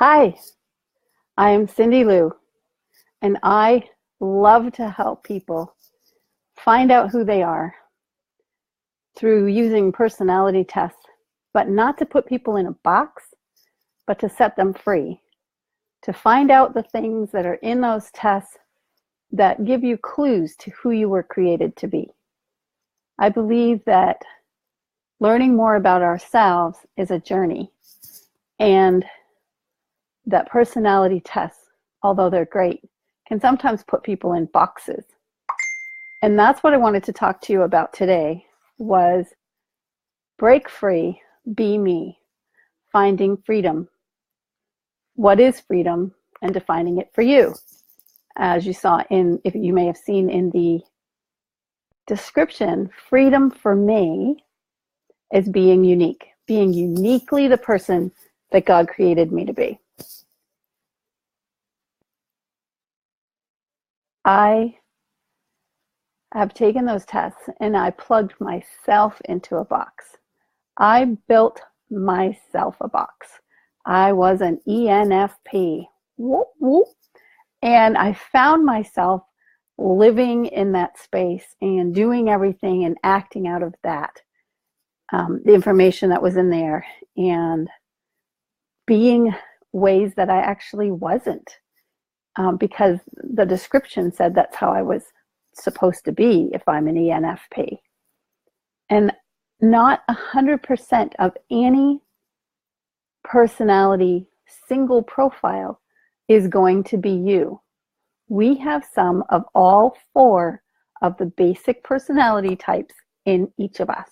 Hi, I am Cyndilu, and I love to help people find out who they are through using personality tests, but not to put people in a box, but to set them free, to find out the things that are in those tests that give you clues to who you were created to be. I believe that learning more about ourselves is a journey, and that personality tests, although they're great, can sometimes put people in boxes. And that's what I wanted to talk to you about today was break free, be me, finding freedom. What is freedom and defining it for you? As you saw if you may have seen in the description, freedom for me is being unique, being uniquely the person that God created me to be. I have taken those tests and I plugged myself into a box. I built myself a box. I was an ENFP. Whoop, whoop. And I found myself living in that space and doing everything and acting out of that, the information that was in there, and being ways that I actually wasn't, because the description said that's how I was supposed to be if I'm an ENFP. And not 100% of any personality single profile is going to be you. We have some of all four of the basic personality types in each of us.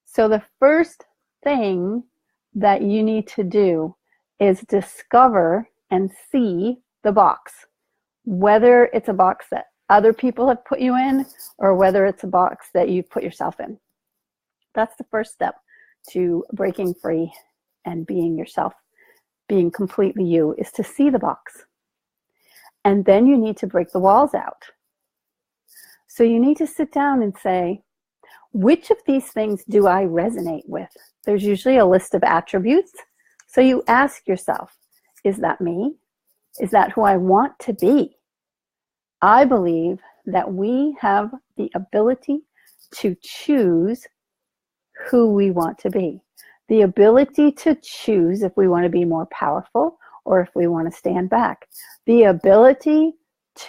So the first thing that you need to do is discover and see the box, whether it's a box that other people have put you in or whether it's a box that you put yourself in. That's the first step to breaking free and being yourself, being completely you, is to see the box. And then you need to break the walls out. So you need to sit down and say, which of these things do I resonate with? There's usually a list of attributes. So you ask yourself, is that me? Is that who I want to be? I believe that we have the ability to choose who we want to be. The ability to choose if we want to be more powerful or if we want to stand back. The ability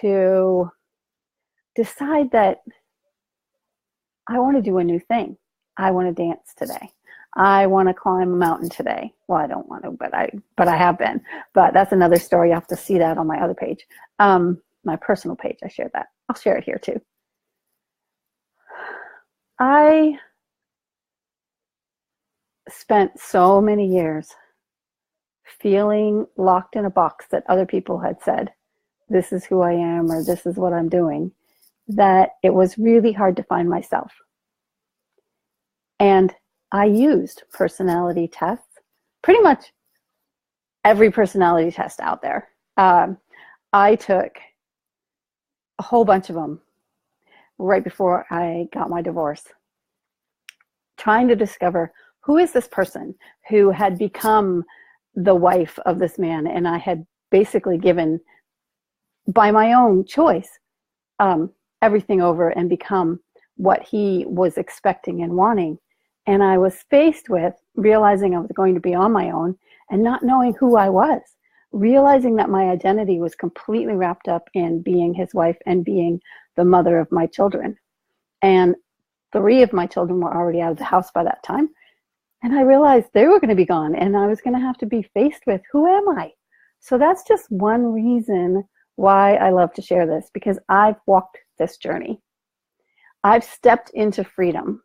to decide that I want to do a new thing. I want to dance today. I want to climb a mountain today. Well, I don't want to, but I have been. But that's another story. You have to see that on my other page. My personal page, I shared that. I'll share it here too. I spent so many years feeling locked in a box that other people had said, this is who I am, or this is what I'm doing, that it was really hard to find myself. And I used personality tests, pretty much every personality test out there. I took a whole bunch of them right before I got my divorce, trying to discover who is this person who had become the wife of this man, and I had basically given, by my own choice, everything over and become what he was expecting and wanting. And I was faced with realizing I was going to be on my own and not knowing who I was, realizing that my identity was completely wrapped up in being his wife and being the mother of my children. And 3 of my children were already out of the house by that time. And I realized they were going to be gone and I was going to have to be faced with, who am I? So that's just one reason why I love to share this, because I've walked this journey. I've stepped into freedom.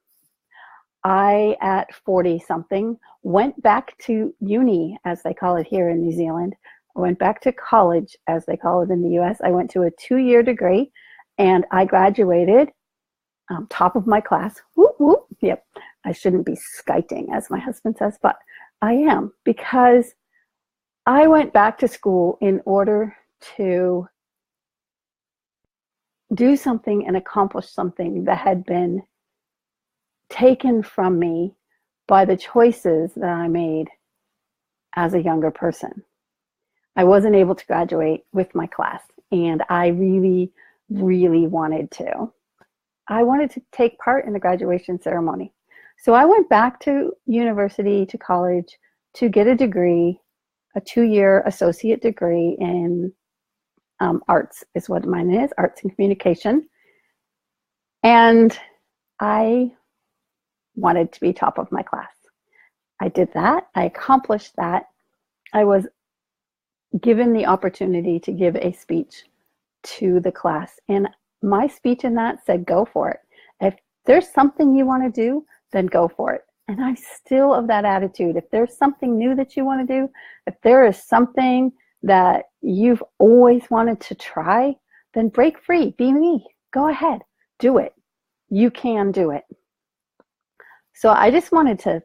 I, at 40 something, went back to uni, as they call it here in New Zealand. I went back to college, as they call it in the US. I went to a 2-year degree and I graduated top of my class. Whoop, whoop. Yep. I shouldn't be skiting, as my husband says, but I am, because I went back to school in order to do something and accomplish something that had been taken from me by the choices that I made as a younger person. I wasn't able to graduate with my class, and I really, really wanted to. I wanted to take part in the graduation ceremony. So I went back to university, to college, to get a degree, a 2-year associate degree in arts is what mine is, arts and communication. And I wanted to be top of my class. I did that. I accomplished that. I was given the opportunity to give a speech to the class. And my speech in that said, go for it. If there's something you want to do, then go for it. And I'm still of that attitude. If there's something new that you want to do, if there is something that you've always wanted to try, then break free. Be me. Go ahead. Do it. You can do it. So I just wanted to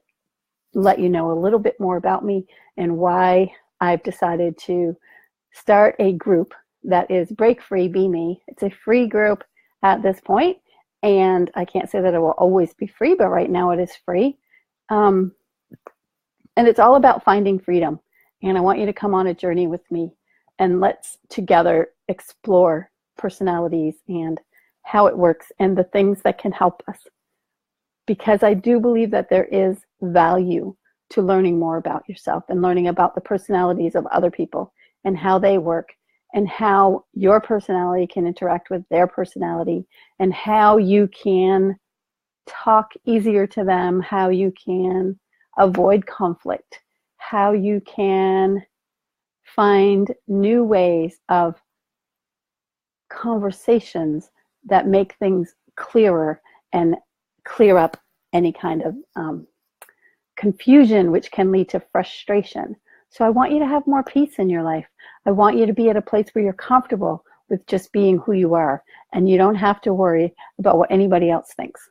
let you know a little bit more about me and why I've decided to start a group that is Break Free, Be Me. It's a free group at this point, and I can't say that it will always be free, but right now it is free. And it's all about finding freedom. And I want you to come on a journey with me, and let's together explore personalities and how it works and the things that can help us. Because I do believe that there is value to learning more about yourself and learning about the personalities of other people and how they work and how your personality can interact with their personality and how you can talk easier to them, how you can avoid conflict, how you can find new ways of conversations that make things clearer and clear up any kind of confusion, which can lead to frustration. So I want you to have more peace in your life. I want you to be at a place where you're comfortable with just being who you are, and you don't have to worry about what anybody else thinks.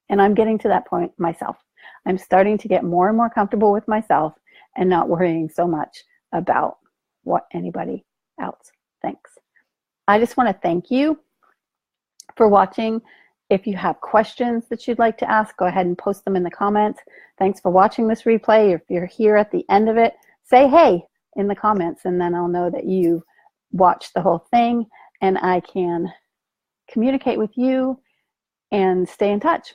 And I'm getting to that point myself. I'm starting to get more and more comfortable with myself and not worrying so much about what anybody else thinks. I just want to thank you for watching. If you have questions that you'd like to ask, go ahead and post them in the comments. Thanks for watching this replay. If you're here at the end of it, say hey in the comments, and then I'll know that you watched the whole thing and I can communicate with you and stay in touch.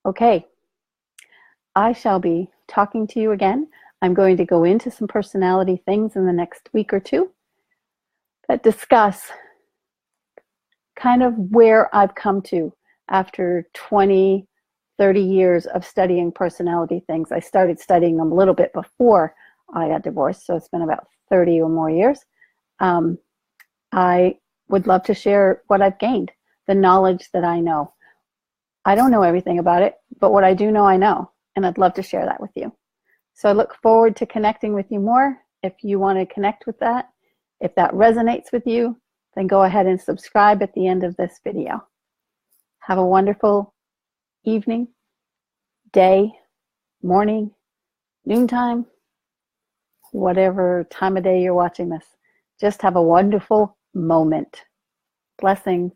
Okay, I shall be talking to you again. I'm going to go into some personality things in the next week or two that discuss kind of where I've come to after 20, 30 years of studying personality things. I started studying them a little bit before I got divorced, so it's been about 30 or more years. I would love to share what I've gained, the knowledge that I know. I don't know everything about it, but what I do know, I know, and I'd love to share that with you. So I look forward to connecting with you more. If you want to connect with that, if that resonates with you, then go ahead and subscribe at the end of this video. Have a wonderful evening, day, morning, noontime, whatever time of day you're watching this. Just have a wonderful moment. Blessings.